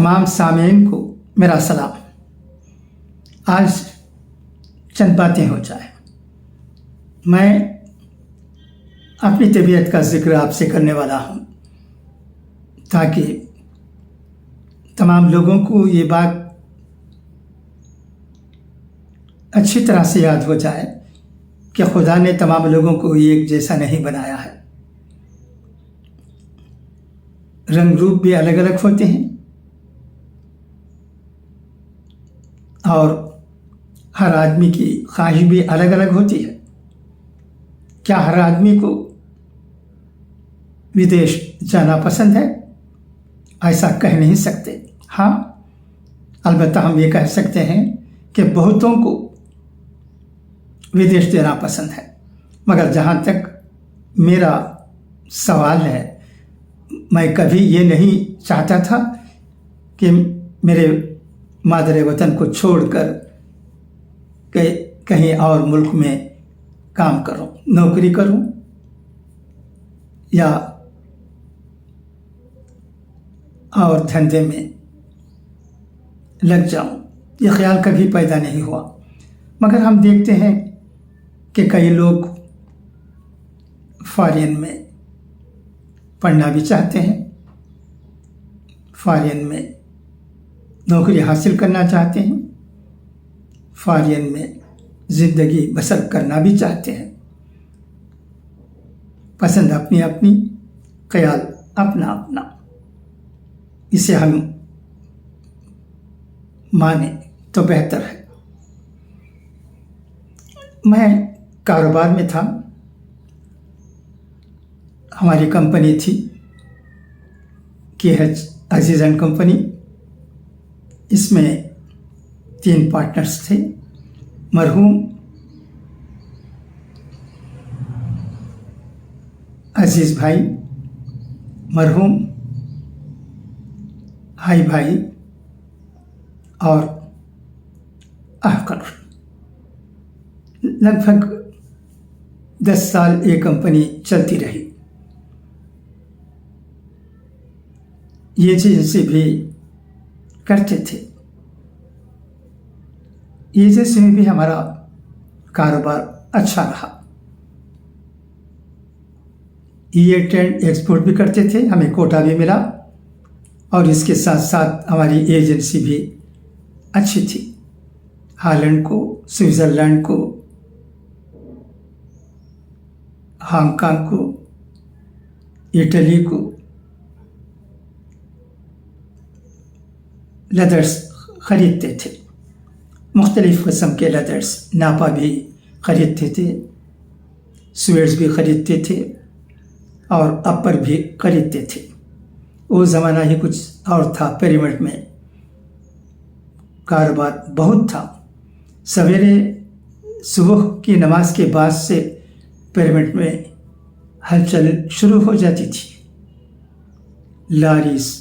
तमाम सामीन को मेरा सलाम। आज चंद बातें हो जाए। मैं अपनी तबीयत का जिक्र आपसे करने वाला हूँ ताकि तमाम लोगों को ये बात अच्छी तरह से याद हो जाए कि खुदा ने तमाम लोगों को एक जैसा नहीं बनाया है। रंग रूप भी अलग अलग होते हैं और हर आदमी की ख्वाहिश भी अलग अलग होती है। क्या हर आदमी को विदेश जाना पसंद है? ऐसा कह नहीं सकते। हाँ, अलबत्ता हम ये कह सकते हैं कि बहुतों को विदेश जाना पसंद है। मगर जहाँ तक मेरा सवाल है, मैं कभी ये नहीं चाहता था कि मेरे मादर वतन को छोड़कर कहीं और मुल्क में काम करूं, नौकरी करूं या और धंधे में लग जाऊं। ये ख्याल कभी पैदा नहीं हुआ। मगर हम देखते हैं कि कई लोग फॉरेन में पढ़ना भी चाहते हैं, फॉरेन में नौकरी हासिल करना चाहते हैं, फॉरेन में ज़िंदगी बसर करना भी चाहते हैं। पसंद अपनी अपनी, ख्याल अपना अपना। इसे हम माने तो बेहतर है। मैं कारोबार में था। हमारी कंपनी थी KH अजीज़ एंड कंपनी। इसमें 3 पार्टनर्स थे। मरहूम अजीज़ भाई, मरहूम हाई भाई और अहकर। लगभग 10 साल ये कंपनी चलती रही। ये एजेंसी भी करते थे। एजेंसी में भी हमारा कारोबार अच्छा रहा। ये ट्रेंड एक्सपोर्ट भी करते थे, हमें कोटा भी मिला और इसके साथ साथ हमारी एजेंसी भी अच्छी थी। हॉलैंड को, स्विट्ज़रलैंड को, हांगकांग को, इटली को लेदर्स ख़रीदते थे। मुख्तलिफ़ किस्म के लेदर्स, नापा भी ख़रीदते थे, स्वेट्स भी ख़रीदते थे और अपर भी ख़रीदते थे। वो ज़माना ही कुछ और था। पिरामिड में कारोबार बहुत था। सवेरे सुबह की नमाज के बाद से पिरामिड में हलचल शुरू हो जाती थी। लारीज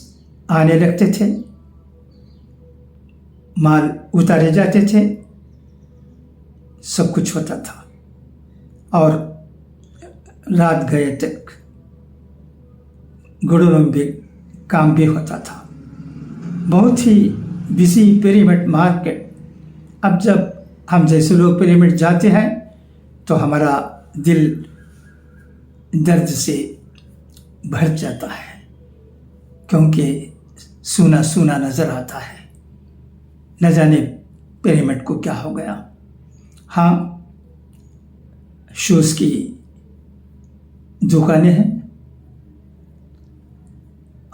आने लगते थे, माल उतारे जाते थे, सब कुछ होता था और रात गए तक गुड़ों में भी काम भी होता था। बहुत ही बिजी पिरामिड मार्केट। अब जब हम जैसे लोग पिरामिड जाते हैं तो हमारा दिल दर्द से भर जाता है, क्योंकि सूना सूना नज़र आता है। न जाने पिरामिड को क्या हो गया। हाँ, शूज़ की दुकानें हैं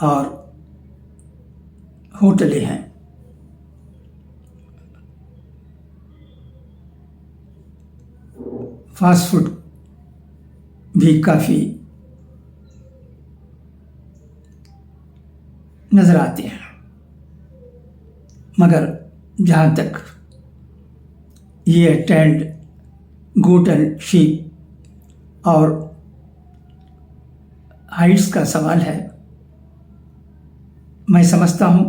और होटलें हैं। फास्ट फूड भी काफ़ी नज़र आते हैं। मगर जहाँ तक ये ट्रेंड गोट एंड शीप और हाइट्स का सवाल है, मैं समझता हूँ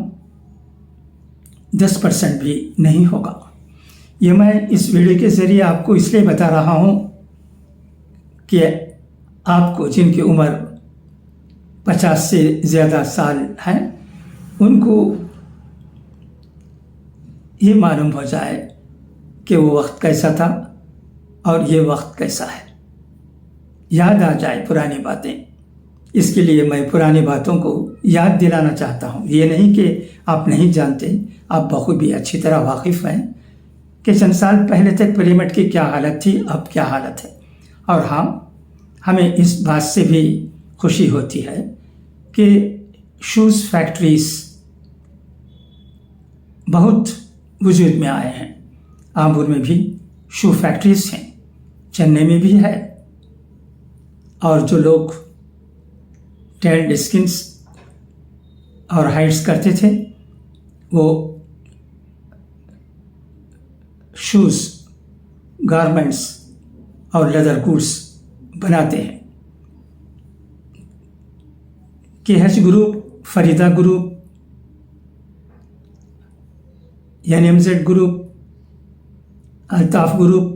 10% भी नहीं होगा। ये मैं इस वीडियो के ज़रिए आपको इसलिए बता रहा हूँ कि आपको जिनकी उम्र 50 से ज़्यादा साल है उनको ये मालूम हो जाए कि वो वक्त कैसा था और ये वक्त कैसा है, याद आ जाए पुरानी बातें। इसके लिए मैं पुरानी बातों को याद दिलाना चाहता हूँ। ये नहीं कि आप नहीं जानते, आप बखूबी अच्छी तरह वाकिफ़ हैं कि चंद साल पहले तक पिरामिड की क्या हालत थी, अब क्या हालत है। और हाँ, हमें इस बात से भी खुशी होती है कि शूज़ फैक्ट्रीज़ बहुत वजूद में आए हैं। आंबूर में भी शू फैक्ट्रीज़ हैं, चेन्नई में भी है। और जो लोग टेल्ड स्किन्स और हाइट्स करते थे वो शूज़, गारमेंट्स और लेदर गुड्स बनाते हैं। KH group, Farida group, NMZ group, Altaf group,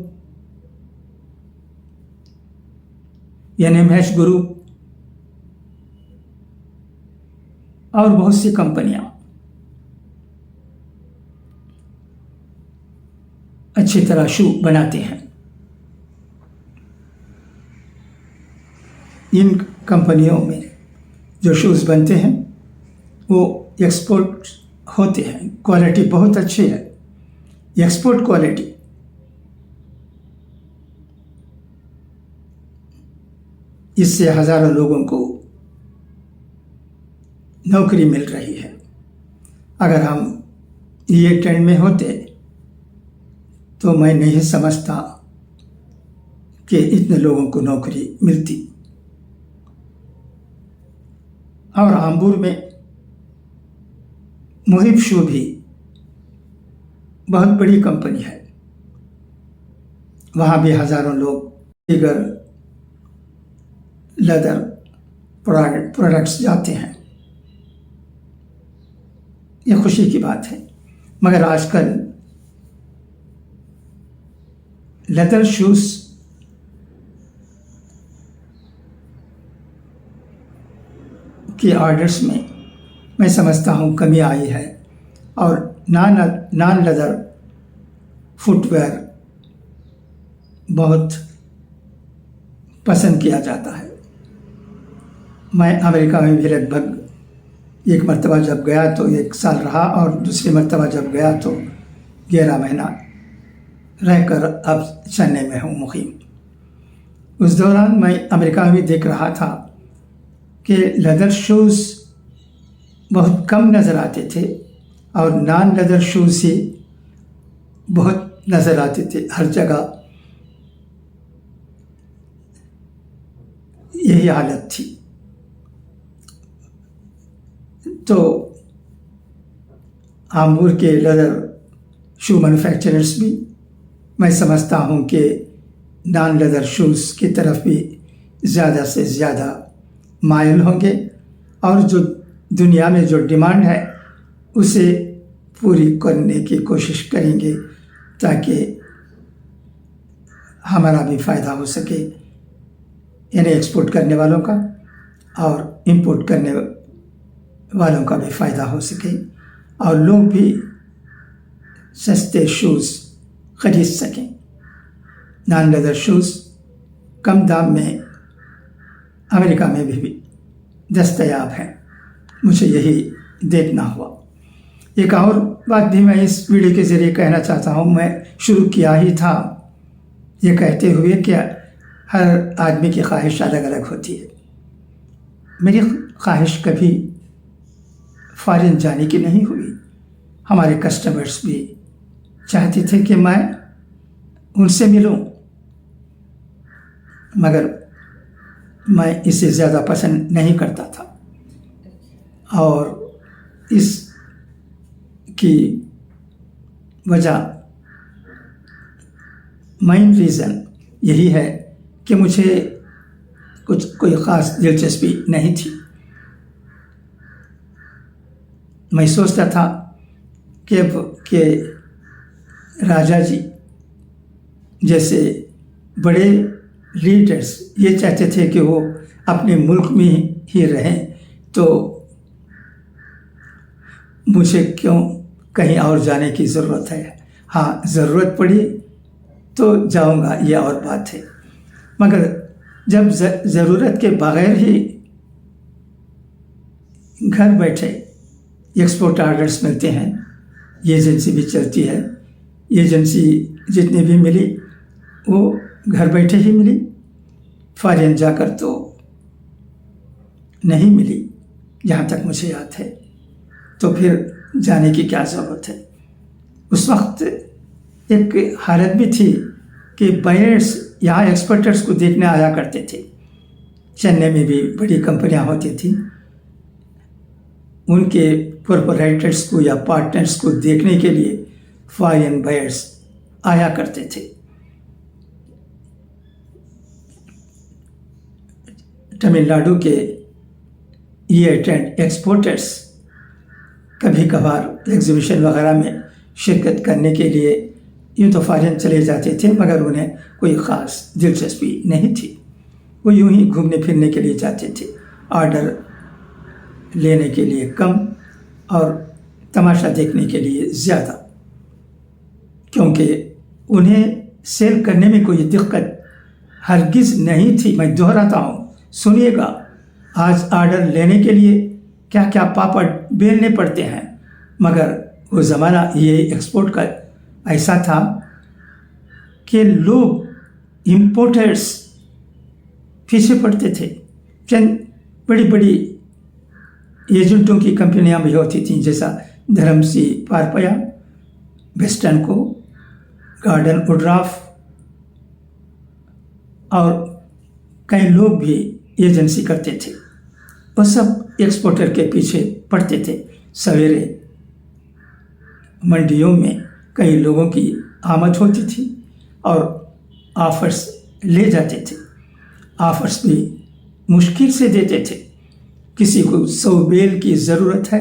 NMH group और बहुत सी कंपनियां अच्छी तरह शू बनाते हैं। इन कंपनियों में जो शूज़ बनते हैं वो एक्सपोर्ट होते हैं। क्वालिटी बहुत अच्छी है, एक्सपोर्ट क्वालिटी। इससे हज़ारों लोगों को नौकरी मिल रही है। अगर हम ये ट्रेंड में होते तो मैं नहीं समझता कि इतने लोगों को नौकरी मिलती। और आंबूर में मुहिब शू भी बहुत बड़ी कंपनी है, वहाँ भी हज़ारों लोग दीगर लेदर प्रोडक्ट्स जाते हैं। ये खुशी की बात है। मगर आजकल लेदर शूज़ की ऑर्डर्स में मैं समझता हूँ कमी आई है और नॉन लेदर फुटवेयर बहुत पसंद किया जाता है। मैं अमेरिका में भी लगभग एक मरतबा जब गया तो 1 साल रहा और दूसरी मरतबा जब गया तो 11 महीना रहकर अब चेन्नई में हूँ मुकीम। उस दौरान मैं अमेरिका में भी देख रहा था कि लेदर शूज़ बहुत कम नज़र आते थे और नॉन लेदर शूज़ ही बहुत नज़र आते थे हर जगह। यही हालत थी। तो आंबूर के लेदर शू मैन्युफैक्चरर्स भी मैं समझता हूँ कि नॉन लेदर शूज़ की तरफ भी ज़्यादा से ज़्यादा मायल होंगे और जो दुनिया में जो डिमांड है उसे पूरी करने की कोशिश करेंगे ताकि हमारा भी फ़ायदा हो सके, यानी एक्सपोर्ट करने वालों का और इंपोर्ट करने वालों का भी फ़ायदा हो सके और लोग भी सस्ते शूज़ ख़रीद सकें। नॉन लेदर शूज़ कम दाम में अमेरिका में भी दस्तयाब हैं। मुझे यही देखना हुआ। एक और बात भी मैं इस वीडियो के ज़रिए कहना चाहता हूँ। मैं शुरू किया ही था ये कहते हुए कि हर आदमी की ख्वाहिश अलग अलग होती है। मेरी ख्वाहिश कभी फ़ॉरेन जाने की नहीं हुई। हमारे कस्टमर्स भी चाहते थे कि मैं उनसे मिलूं, मगर मैं इसे ज़्यादा पसंद नहीं करता था और इस की वजह मेन रीज़न यही है कि मुझे कोई ख़ास दिलचस्पी नहीं थी। मैं सोचता था कि राजा जी जैसे बड़े लीडर्स ये चाहते थे कि वो अपने मुल्क में ही रहें, तो मुझे क्यों کہیں اور جانے کی ضرورت ہے. ہاں ضرورت پڑی تو جاؤں گا، یہ اور بات ہے، مگر جب ضرورت کے بغیر ہی گھر بیٹھے ایکسپورٹ آرڈرس ملتے ہیں، یہ ایجنسی بھی چلتی ہے. ایجنسی جتنی بھی ملی وہ گھر بیٹھے ہی ملی، فارین جا کر تو نہیں ملی جہاں تک مجھے یاد ہے. تو پھر جانے کی کیا ضرورت ہے؟ اس وقت ایک حالت بھی تھی کہ بائرس یہاں ایکسپورٹرس کو دیکھنے آیا کرتے تھے. چنئی میں بھی بڑی کمپنیاں ہوتی تھیں، ان کے پروپرائٹرس کو یا پارٹنرس کو دیکھنے کے لیے فارین بائرس آیا کرتے تھے. تمل ناڈو کے اٹینڈ ایکسپورٹرس کبھی کبھار ایگزیبیشن وغیرہ میں شرکت کرنے کے لیے یوں تو فارین چلے جاتے تھے، مگر انہیں کوئی خاص دلچسپی نہیں تھی. وہ یوں ہی گھومنے پھرنے کے لیے جاتے تھے، آرڈر لینے کے لیے کم اور تماشا دیکھنے کے لیے زیادہ، کیونکہ انہیں سیل کرنے میں کوئی دقت ہرگز نہیں تھی. میں دہراتا ہوں، سنیے گا، آج آرڈر لینے کے لیے کیا کیا پاپڑ بیلنے پڑتے ہیں، مگر وہ زمانہ یہ ایکسپورٹ کا ایسا تھا کہ لوگ امپورٹرس پیچھے پڑتے تھے. چند بڑی بڑی ایجنٹوں کی کمپنیاں بھی ہوتی تھیں، جیسا دھرم سی پارپیا، ویسٹرن کو، گارڈن وڈراف، اور کئی لوگ بھی ایجنسی کرتے تھے. وہ سب ایکسپورٹر کے پیچھے پڑتے تھے. سویرے منڈیوں میں کئی لوگوں کی آمد ہوتی تھی اور آفرس لے جاتے تھے. آفرس بھی مشکل سے دیتے تھے. کسی کو 100 بیل کی ضرورت ہے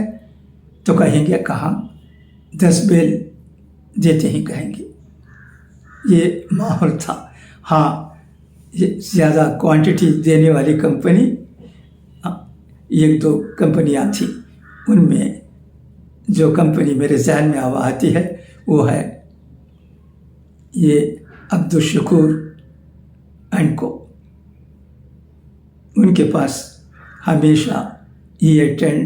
تو کہیں گے کہاں 10 بیل دیتے ہی کہیں گے. یہ ماحول تھا. ہاں یہ زیادہ کوانٹٹی دینے والی کمپنی 1-2 کمپنیاں تھیں. ان میں جو کمپنی میرے ذہن میں آتی ہے وہ ہے یہ عبدالشکور اینڈ کو. ان کے پاس ہمیشہ E10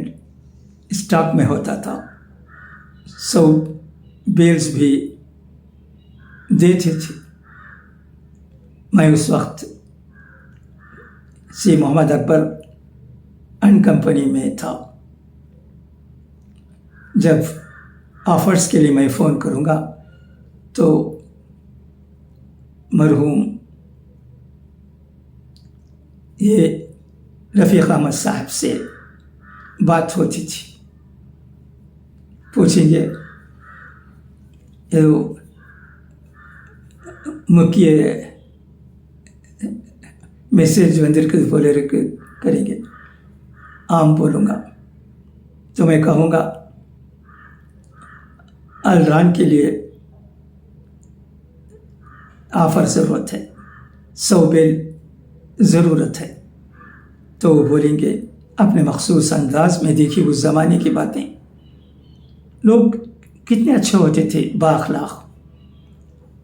اسٹاک میں ہوتا تھا. 100 بیلز بھی دیتے تھے. میں اس وقت سی محمد اکبر اینڈ کمپنی میں تھا. جب آفرز کے لیے میں فون کروں گا تو مرحوم یہ رفیق احمد صاحب سے بات ہوتی تھی. پوچھیں گے مکیے میسیج وندر کے بولے کریں گے. عام بولوں گا تو میں کہوں گا الران کے لیے آفر ضرورت ہے، 100 بیل ضرورت ہے. تو وہ بولیں گے اپنے مخصوص انداز میں. دیکھیے اس زمانے کی باتیں، لوگ کتنے اچھے ہوتے تھے، با اخلاق.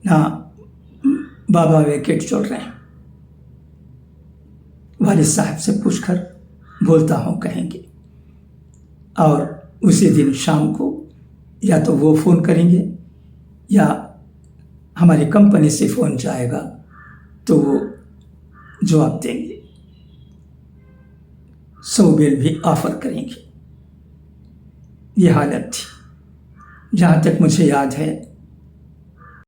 نہ بابا ویکٹ چل رہے ہیں، والد صاحب سے پوچھ کر بولتا ہوں کہیں گے. اور اسی دن شام کو یا تو وہ فون کریں گے یا ہماری کمپنی سے فون جائے گا تو وہ جواب دیں گے. 100 بیل بھی آفر کریں گے. یہ حالت تھی. جہاں تک مجھے یاد ہے